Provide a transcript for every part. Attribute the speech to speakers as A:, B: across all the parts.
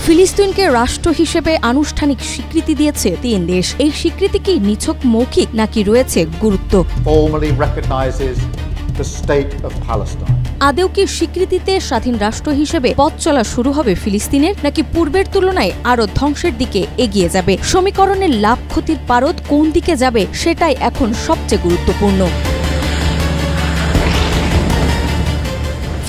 A: ফিলিস্তিনকে রাষ্ট্র হিসেবে আনুষ্ঠানিক স্বীকৃতি দিয়েছে ৩ দেশ। এই স্বীকৃতি কি নিছক মৌখিক নাকি রয়েছে গুরুত্ব? আদৌ কি স্বীকৃতিতে স্বাধীন রাষ্ট্র হিসেবে পথ চলা শুরু হবে ফিলিস্তিনের, নাকি পূর্বের তুলনায় আরো ধ্বংসের দিকে এগিয়ে যাবে? সমীকরণের লাভ ক্ষতির পারদ কোন দিকে যাবে সেটাই এখন সবচেয়ে গুরুত্বপূর্ণ।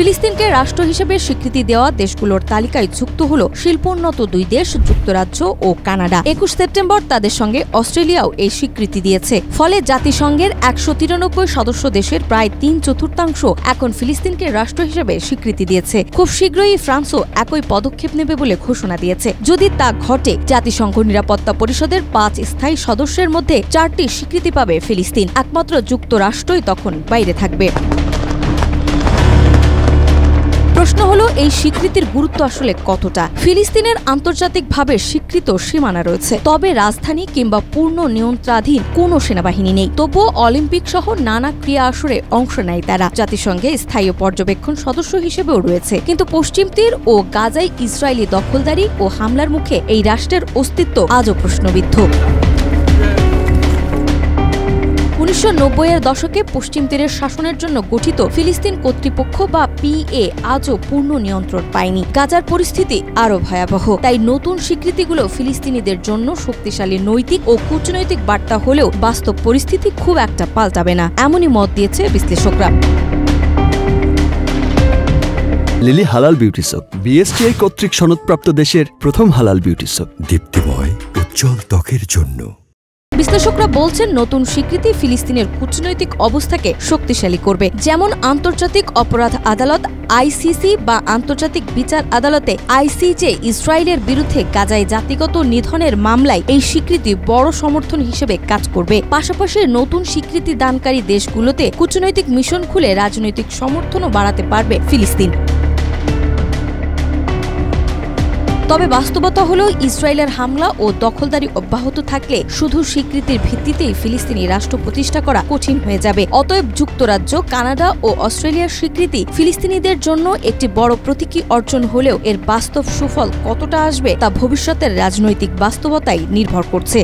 A: ফিলিস্তিনকে রাষ্ট্র হিসেবে স্বীকৃতি দেওয়া দেশগুলোর তালিকায় যুক্ত হল শিল্পোন্নত ২ দেশ, যুক্তরাজ্য ও কানাডা। ২১ সেপ্টেম্বর তাদের সঙ্গে অস্ট্রেলিয়াও এই স্বীকৃতি দিয়েছে। ফলে জাতিসংঘের ১৯৩ সদস্য দেশের প্রায় ৩/৪ এখন ফিলিস্তিনকে রাষ্ট্র হিসেবে স্বীকৃতি দিয়েছে। খুব শীঘ্রই ফ্রান্সও একই পদক্ষেপ নেবে বলে ঘোষণা দিয়েছে। যদি তা ঘটে, জাতিসংঘ নিরাপত্তা পরিষদের ৫ স্থায়ী সদস্যের মধ্যে ৪টি স্বীকৃতি পাবে ফিলিস্তিন। একমাত্র যুক্তরাষ্ট্রই তখন বাইরে থাকবে। প্রশ্ন হলো, এই স্বীকৃতির গুরুত্ব আসলে কতটা? ফিলিস্তিনের আন্তর্জাতিকভাবে স্বীকৃত সীমানা রয়েছে, তবে রাজধানী কিংবা পূর্ণ নিয়ন্ত্রণাধীন কোনো সেনাবাহিনী নেই। তবুও অলিম্পিক সহ নানা ক্রীড়া আসরে অংশ নেয় তারা। জাতিসংঘে স্থায়ী পর্যবেক্ষণ সদস্য হিসেবেও রয়েছে। কিন্তু পশ্চিম তীর ও গাজায় ইসরায়েলি দখলদারি ও হামলার মুখে এই রাষ্ট্রের অস্তিত্ব আজও প্রশ্নবিদ্ধ। ১৯৯০-এর দশকে পশ্চিম তীরের শাসনের জন্য গঠিত ফিলিস্তিন কর্তৃপক্ষ বা পিএ আজও পূর্ণ নিয়ন্ত্রণ পায়নি। গাজার পরিস্থিতি আরও ভয়াবহ। তাই নতুন স্বীকৃতিগুলো ফিলিস্তিনিদের জন্য শক্তিশালী নৈতিক ও কূটনৈতিক বার্তা হলেও বাস্তব পরিস্থিতি খুব একটা পাল্টাবে না, এমনই মত দিয়েছে বিশ্লেষকরা।
B: লিলি হালাল বিউটি সোপ, বিএসটিআই কর্তৃক সনদপ্রাপ্ত দেশের প্রথম হালাল বিউটি সোপ, দীপ্তিময় উজ্জ্বল ত্বকের জন্য।
A: বিশ্লেষকরা বলছেন, নতুন স্বীকৃতি ফিলিস্তিনের কূটনৈতিক অবস্থাকে শক্তিশালী করবে। যেমন আন্তর্জাতিক অপরাধ আদালত আইসিসি বা আন্তর্জাতিক বিচার আদালতে আইসিজে ইসরায়েলের বিরুদ্ধে গাজায় জাতিগত নিধনের মামলায় এই স্বীকৃতি বড় সমর্থন হিসেবে কাজ করবে। পাশাপাশি নতুন স্বীকৃতি দানকারী দেশগুলোতে কূটনৈতিক মিশন খুলে রাজনৈতিক সমর্থনও বাড়াতে পারবে ফিলিস্তিন। তবে বাস্তবতা হলো, ইসরায়েলের হামলা ও দখলদারি অব্যাহত থাকলে শুধু স্বীকৃতির ভিত্তিতেই ফিলিস্তিনি রাষ্ট্র প্রতিষ্ঠা করা কঠিন হয়ে যাবে। অতএব যুক্তরাজ্য, কানাডা ও অস্ট্রেলিয়ার স্বীকৃতি ফিলিস্তিনিদের জন্য একটি বড় প্রতীকী অর্জন হলেও এর বাস্তব সুফল কতটা আসবে তা ভবিষ্যতের রাজনৈতিক বাস্তবতায় নির্ভর করছে।